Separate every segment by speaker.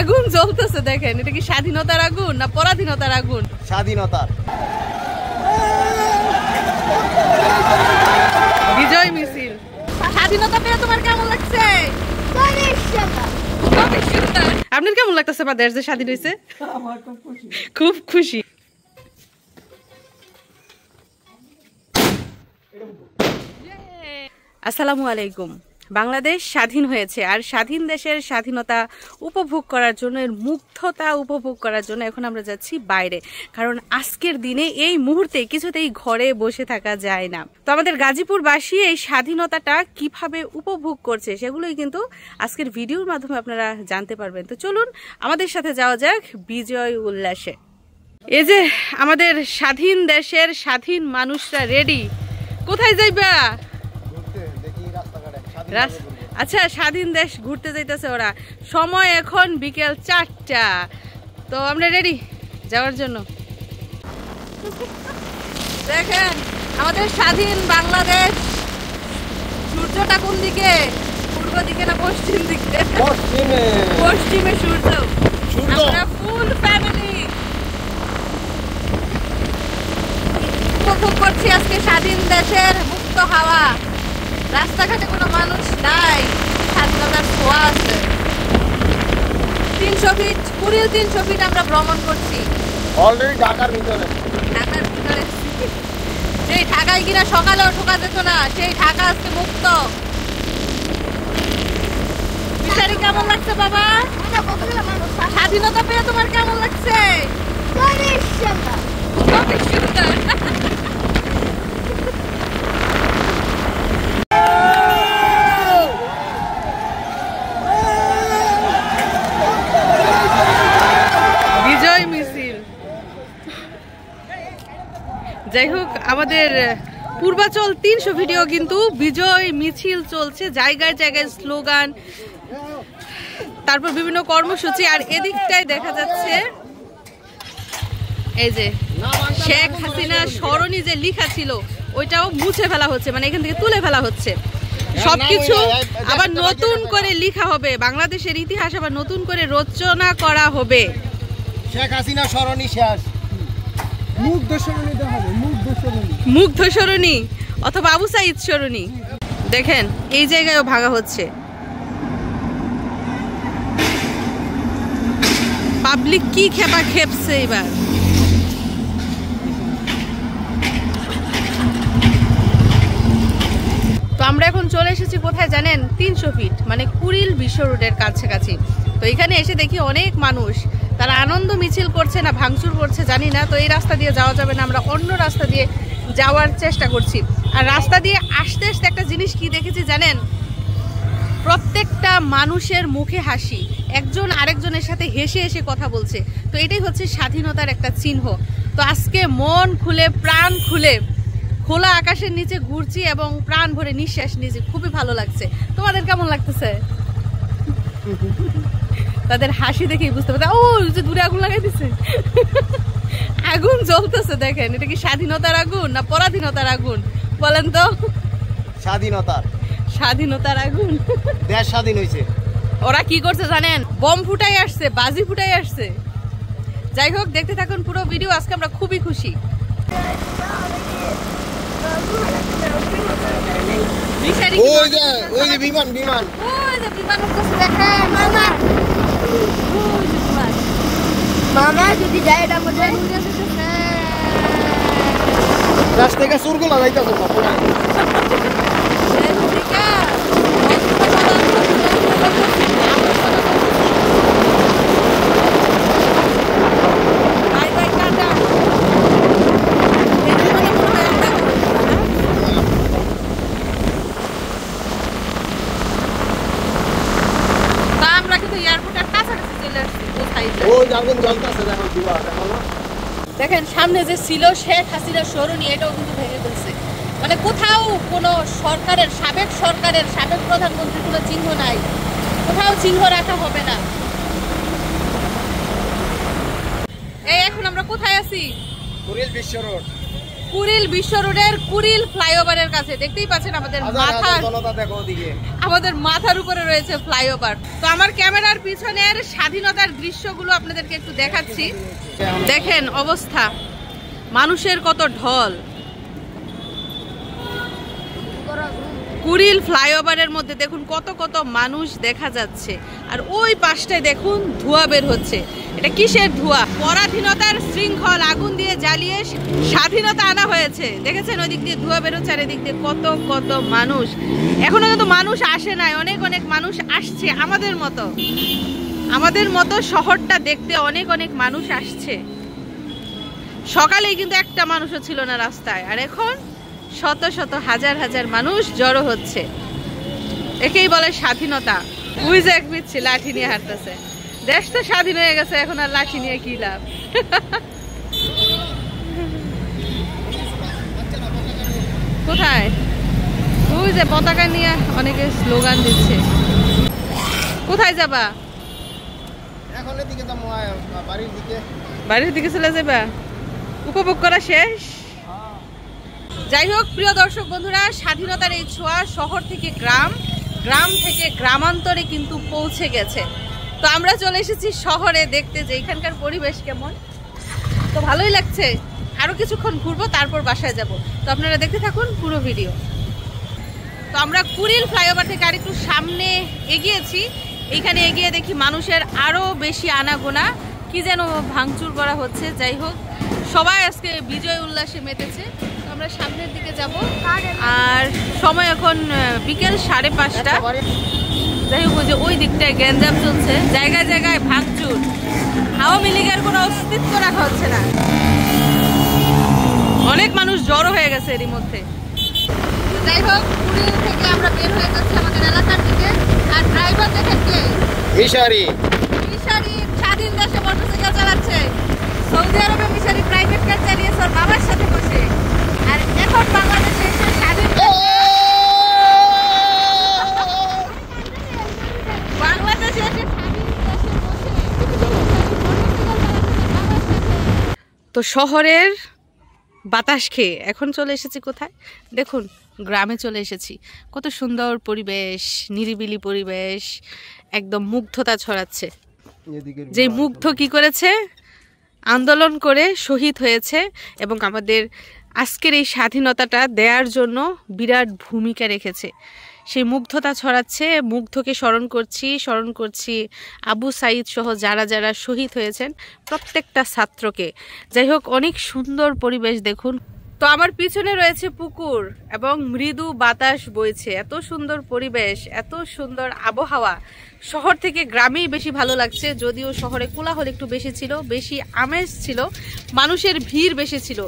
Speaker 1: আগুন জ্বলতেছে দেখেন, এটা কি স্বাধীনতার আগুন না পরাধীনতার আগুন?
Speaker 2: স্বাধীনতার
Speaker 1: বিজয় মিছিল। স্বাধীনতা পেয়ে তোমার কেমন লাগছে? আপনার কেমন লাগতেছে বা দেশ যে স্বাধীন হয়েছে? খুব খুশি। আসসালামু আলাইকুম। বাংলাদেশ স্বাধীন হয়েছে, আর স্বাধীন দেশের স্বাধীনতা উপভোগ করার জন্য, এর মুগ্ধতা উপভোগ করার জন্য এখন আমরা যাচ্ছি বাইরে। কারণ আজকের দিনে এই মুহূর্তে কিছুতেই ঘরে বসে থাকা যায় না। তো আমাদের গাজীপুরবাসী এই স্বাধীনতাটা কিভাবে উপভোগ করছে সেগুলোই কিন্তু আজকের ভিডিওর মাধ্যমে আপনারা জানতে পারবেন। তো চলুন আমাদের সাথে যাওয়া যাক বিজয় উল্লাসে। এই যে আমাদের স্বাধীন দেশের স্বাধীন মানুষরা রেডি। কোথায় যাইবা? আচ্ছা, স্বাধীন দেশ ঘুরতে যাইতেছে ওরা। সময় এখন বিকেল 4টা। তো আমরা রেডি যাওয়ার জন্য। দেখেন আমাদের স্বাধীন বাংলাদেশ। সূর্যটা কোন দিকে? পূর্ব দিকে না পশ্চিম দিকে? পশ্চিমে সূর্য। আমরা ফুল ফ্যামিলি উপভোগ করছি আজকে স্বাধীন দেশের মুক্ত হাওয়া। রাস্তাঘাটে কোনো মানুষ নাই, স্বাধীনতার ছোঁয়া আছে। 300 ফিট, পুরো 300 ফিট আমরা ভ্রমণ করছি
Speaker 2: অলরেডি ঢাকার ভিতরে।
Speaker 1: সেই ঢাকায় কিনা সকালেও ঢোকা যেত না, সেই ঢাকা আজকে মুক্ত। বিচারি কেমন লাগছে বাবা? স্বাধীনতা পেয়ে তোমার কেমন লাগছে? বিজয় মিছিল। যাই হোক, আমাদের পূর্বাচল 300 ভিডিও কিন্তু বিজয় মিছিল চলছে, জায়গায় জায়গায় স্লোগান, তারপর বিভিন্ন কর্মসূচি। আর এদিকটায় দেখা যাচ্ছে এই যে শেখ হাসিনা স্মরণী যে লেখা ছিল ওইটাও মুছে ফেলা হচ্ছে, মানে এখান থেকে তুলে ফেলা হচ্ছে। সবকিছু আবার নতুন করে লেখা হবে, বাংলাদেশের ইতিহাস আবার নতুন করে রচনা করা হবে।
Speaker 2: শেখ হাসিনা স্মরণী শেষ,
Speaker 1: মুগ্ধ স্মরণী অথবা আবু সাইদ স্মরণী। দেখেন এই জায়গায়ও ভাঙা হচ্ছে। পাবলিক কি খেপা খেপছে এবার। তো আমরা এখন চলে এসেছি কোথায় জানেন? 300 ফিট, মানে কুড়িল বিশ্ব রোডের কাছাকাছি। তো এখানে এসে দেখি অনেক মানুষ, তারা আনন্দ মিছিল করছে না ভাঙচুর করছে জানি না। তো এই রাস্তা দিয়ে যাওয়া যাবে না, আমরা অন্য রাস্তা দিয়ে যাওয়ার চেষ্টা করছি। আর রাস্তা দিয়ে আসতে আসতে একটা জিনিস কি দেখেছি জানেন? প্রত্যেকটা মানুষের মুখে হাসি, একজন আরেকজনের সাথে হেসে হেসে কথা বলছে। তো এটাই হচ্ছে স্বাধীনতার একটা চিহ্ন। তো আজকে মন খুলে প্রাণ খুলে খোলা আকাশের নিচে ঘুরছি এবং প্রাণ ভরে নিঃশ্বাস নিয়েছি, খুবই ভালো লাগছে। তোমাদের কেমন লাগতেছে? তাদের হাসি দেখেই বুঝতে পারছে। ও যে দূরে আগুন লাগাই দিছে, আগুন জ্বলতেছে দেখেন, এটা কি স্বাধীনতার আগুন না পরাধীনতার আগুন বলেন তো? স্বাধীনতার আগুন।
Speaker 2: দেশ স্বাধীন হয়েছে।
Speaker 1: ওরা কি করছে জানেন? বম ফুটাই আসছে, বাজি ফুটাই আসছে। যাই হোক, দেখতে থাকুন পুরো ভিডিও। আজকে আমরা খুবই খুশি।
Speaker 3: মামা যদি যায় এটা মধ্যে
Speaker 2: রাস্তা থেকে সুরগুলা যাইতেছে।
Speaker 1: দেখেন সামনে যে ছিল শেখ হাসিনা স্মরণী, এটাও কিন্তু ভেঙে ফেলছে। মানে কোথাও কোনো সরকারের, সাবেক প্রধানমন্ত্রীর কোনো চিহ্ন নাই, কোথাও চিহ্ন রাখা হবে না। এই এখন আমরা কোথায় আছি?
Speaker 2: কুড়িল বিশ্ব রোড।
Speaker 1: কুড়িল বিশ্ব রোডের কুড়িল ফ্লাইওভারের কাছে। দেখতেই পাচ্ছেন আমাদের মাথার উপরে রয়েছে ফ্লাইওভার। তো আমার ক্যামেরার পিছনের স্বাধীনতার দৃশ্যগুলো আপনাদেরকে একটু দেখাচ্ছি। দেখেন অবস্থা, মানুষের কত ঢল। কুড়িল ফ্লাইওভারের মধ্যে দেখুন কত কত মানুষ দেখা যাচ্ছে। আর ওই পাশটায় দেখুন ধোঁয়া বের হচ্ছে। এটা কিসের ধোঁয়া? পরাধীনতার শৃঙ্খল আগুন দিয়ে জ্বালিয়ে স্বাধীনতা আনা হয়েছে। দেখেছেন ওই দিক দিয়ে ধোঁয়া বেরোচ্ছে, আর এদিক দিয়ে কত কত মানুষ। এখনো কিন্তু মানুষ আসে নাই, অনেক অনেক মানুষ আসছে। আমাদের মতো শহরটা দেখতে অনেক অনেক মানুষ আসছে। সকালেই কিন্তু একটা মানুষও ছিল না রাস্তায়, আর এখন শত শত হাজার হাজার মানুষ জড়ো হচ্ছে। একেই বলে স্বাধীনতা। ওই যে এক পিচ্ছি লাঠি নিয়ে হাঁটতেছে। দেশ তো স্বাধীন হয়ে গেছে, এখন আর লাঠি নিয়ে কি লাভ? কোথায়? ওই যে পতাকা নিয়ে অনেকে স্লোগান দিচ্ছে। কোথায় যাবা? বাড়ির দিকে চলে যাবা? উপভোগ করা শেষ? যাই হোক প্রিয় দর্শক বন্ধুরা, স্বাধীনতার এই ছোঁয়া শহর থেকে গ্রাম, গ্রাম থেকে গ্রামান্তরে কিন্তু পৌঁছে গেছে। তো আমরা চলে এসেছি শহরে দেখতে যে এখানকার পরিবেশ কেমন। তো ভালোই লাগছে। আরো কিছুক্ষণ ঘুরবো, তারপর বাসায় যাব। তো আপনারা দেখতে থাকুন পুরো ভিডিও। তো আমরা কুড়িল ফ্লাইওভার থেকে আরেকটু সামনে এগিয়েছি। এইখানে এগিয়ে দেখি মানুষের আরো বেশি আনাগোনা, কি যেন ভাঙচুর করা হচ্ছে। যাই হোক, সবাই আজকে বিজয় উল্লাসে মেতেছে। আমরা সামনের দিকে যাব, আর সময় এখন বিকেল 5:30। যাই হোক, যে ওই দিকটায় গ্যাঞ্জাম চলছে, জায়গায় জায়গায় ভাঙচুর। আওয়ামী লীগের কোনো অস্তিত্ব রাখা হচ্ছে না। অনেক মানুষ জড়ো হয়ে গেছে এরই মধ্যে। যাই হোক, কুড়িল থেকে আমরা বের হয়ে যাচ্ছি আমাদের এলাকার দিকে। আর ড্রাইভার দেখেন কে? মিশারি স্বাধীন দেশে মোটরসাইকেল চালাচ্ছে। সৌদি আরবে মিশারি প্রাইভেট কার চালিয়েছে ওর বাবার সাথে বসে। আর এখন বাংলাদেশে এসে স্বাধীন বাংলাদেশে এসে তো শহরের বাতাস খেয়ে এখন চলে এসেছি কোথায় দেখুন, গ্রামে চলে এসেছি। কত সুন্দর পরিবেশ, নিরিবিলি পরিবেশ, একদম মুগ্ধতা ছড়াচ্ছে। যে মুগ্ধ কি করেছে, আন্দোলন করে শহীদ হয়েছে এবং আমাদের আজকের এই স্বাধীনতাটা দেওয়ার জন্য বিরাট ভূমিকা রেখেছে। সেই মুগ্ধতা ছড়াচ্ছে। মুগ্ধকে স্মরণ করছি আবু সাইদ সহ যারা যারা শহীদ হয়েছেন প্রত্যেকটা ছাত্রকে। যাই হোক, অনেক সুন্দর পরিবেশ দেখুন। তো আমার পিছনে রয়েছে পুকুর এবং মৃদু বাতাস বইছে। এত সুন্দর পরিবেশ, এত সুন্দর আবহাওয়া। শহর থেকে গ্রামেই বেশি ভালো লাগছে, যদিও শহরে কোলাহল একটু বেশি ছিল, বেশি আমেজ ছিল, মানুষের ভিড় বেশি ছিল।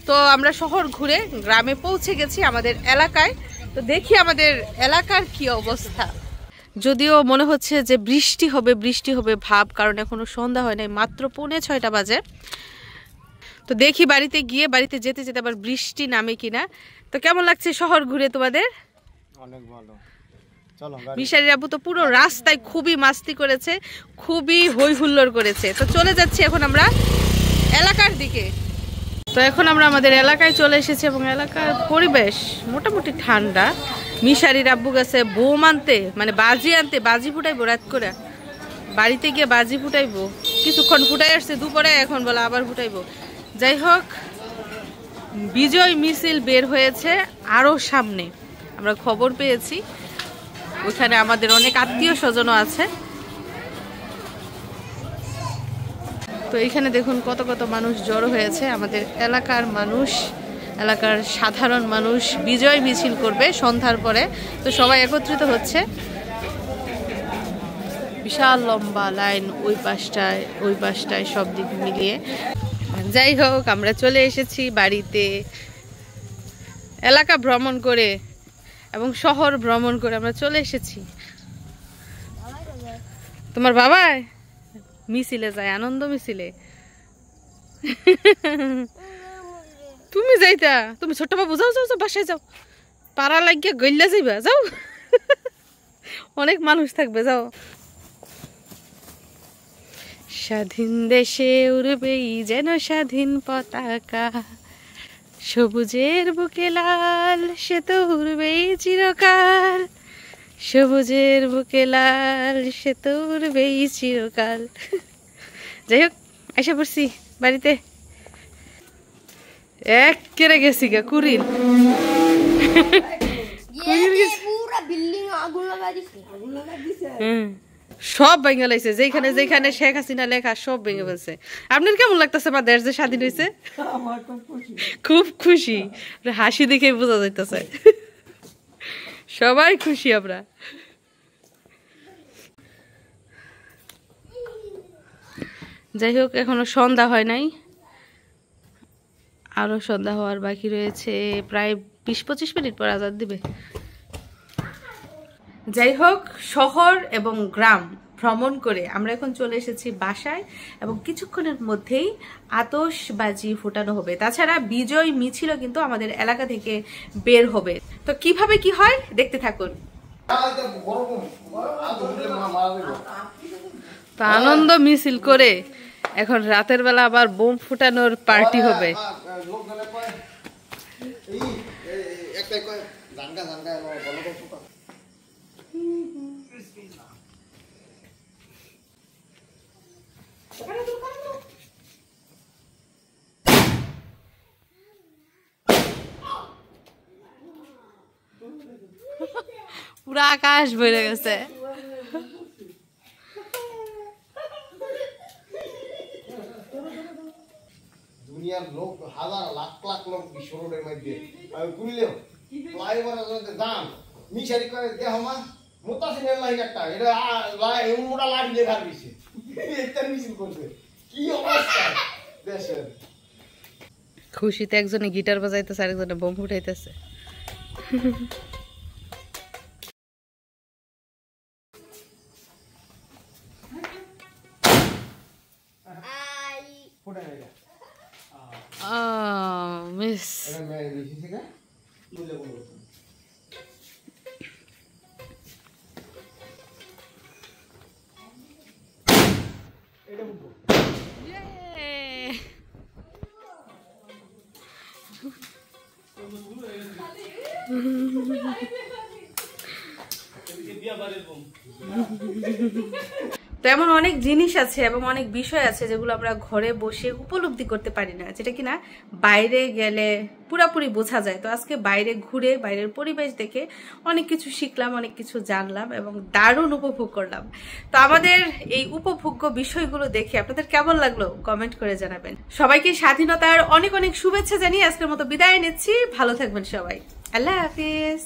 Speaker 1: তো আমরা শহর ঘুরে গ্রামে পৌঁছে গেছি আমাদের এলাকায়। তো দেখি আমাদের এলাকার কি অবস্থা। যদিও মনে হচ্ছে যে বৃষ্টি হবে ভাব, কারণ এখনো সন্ধ্যা হয় নাই, মাত্র 5:45 বাজে। তো দেখি বাড়িতে যেতে যেতে আবার বৃষ্টি নামে কিনা। তো কেমন লাগছে শহর ঘুরে তোমাদের?
Speaker 2: অনেক ভালো। চলো।
Speaker 1: মিশারি আবু তো পুরো রাস্তায় খুবই মাস্তি করেছে, খুবই হই হুল্লোড় করেছে। তো চলে যাচ্ছি এখন আমরা এলাকার দিকে। তো এখন আমরা আমাদের এলাকায় চলে এসেছি এবং এলাকার পরিবেশ মোটামুটি ঠান্ডা। মিশারির আব্বু গেছে বোম আনতে, মানে বাজি ফুটাইবো রাত করে। বাড়িতে গিয়ে বাজি ফুটাইবো, কিছুক্ষণ ফুটাই আসছে দুপুরে, এখন বলে আবার ফুটাইবো। যাই হোক, বিজয় মিছিল বের হয়েছে আরো সামনে, আমরা খবর পেয়েছি। ওইখানে আমাদের অনেক আত্মীয় স্বজনও আছে। তো এইখানে দেখুন কত কত মানুষ জড়ো হয়েছে। আমাদের এলাকার মানুষ, এলাকার সাধারণ মানুষ বিজয় মিছিল করবে সন্ধ্যার পরে। তো সবাই একত্রিত হচ্ছে, বিশাল লম্বা লাইন ওই পাশটায় সব দিক মিলিয়ে। যাই হোক, আমরা চলে এসেছি বাড়িতে। এলাকা ভ্রমণ করে এবং শহর ভ্রমণ করে আমরা চলে এসেছি। তোমার বাবা মিছিলে যায়, আনন্দ মিছিলে। তুমি যাইতা? তুমি ছোট বাবু যাও বাসায় যাও, পাড়া লাগিয়ে গইলা যাইবা, যাও। অনেক মানুষ থাকবে, যাও। স্বাধীন দেশে উড়বেই যেন স্বাধীন পতাকা, সবুজের বুকে লাল সে তো উড়বেই চিরকাল, সবুজের বুকে লাল সে তো উড়বেই চিরকাল। যাই হোক, আশা করছি বাড়িতে এক কেড়ে গেছি গা কুড়িল।
Speaker 3: पूरा बिल्डिंग आगुन लगा दिছে
Speaker 1: সব ভেঙে লাইছে, যেখানে যেখানে শেখ হাসিনা লেখা সব ভেঙে ফেলছে। আপনার কেমন লাগতেছে বা দেশ যে স্বাধীন হয়েছে? খুব খুশি, হাসি দেখে বোঝা যাইতেছে সবাই খুশি আমরা। যাই হোক, এখনো সন্ধ্যা হয় নাই, আরো সন্ধ্যা হওয়ার বাকি রয়েছে, প্রায় 20-25 মিনিট পর আজান দিবে। যাই হোক, শহর এবং গ্রাম ভ্রমণ করে আমরা এখন চলে এসেছি বাসায় এবং কিছুক্ষণের মধ্যেই আতশবাজি ফোটানো হবে। তাছাড়া বিজয় মিছিলও কিন্তু আমাদের এলাকা থেকে বের হবে। তো কিভাবে কি হয় দেখতে থাকুন। তো আনন্দ মিছিল করে এখন রাতের বেলা আবার বোম ফুটানোর পার্টি হবে। পুরা আকাশ ভরে গেছে।
Speaker 2: দুনিয়ার লোক হাজার লাখ লাখ লোক বিশ্ব রোডের মধ্যে কুড়িলেও ফ্লাইওভারের দাম মিশারি করে দেহ মা মোতাসিনের লাইন একটা এটা মোটা লাঠি লেখার দিছে একটা মিছিল করছে। কি অবস্থা দেশের!
Speaker 1: খুশিতে একজনে গিটার বাজাইতেছে, আরেকজনে বোম ফুটাইতেছে। মিস তেমন অনেক জিনিস আছে এবং অনেক বিষয় আছে যেগুলো আমরা ঘরে বসে উপলব্ধি করতে পারি না, যেটা কিনা বাইরে গেলে পুরোপুরি বোঝা যায়। তো আজকে বাইরে ঘুরে বাইরের পরিবেশ দেখে অনেক কিছু শিখলাম, অনেক কিছু জানলাম এবং দারুণ উপভোগ করলাম। তো আমাদের এই উপভোগ্য বিষয়গুলো দেখে আপনাদের কেমন লাগলো কমেন্ট করে জানাবেন। সবাইকে স্বাধীনতার অনেক অনেক শুভেচ্ছা জানিয়ে আজকের মতো বিদায় নিচ্ছি। ভালো থাকবেন সবাই। আল্লাহ হাফিজ।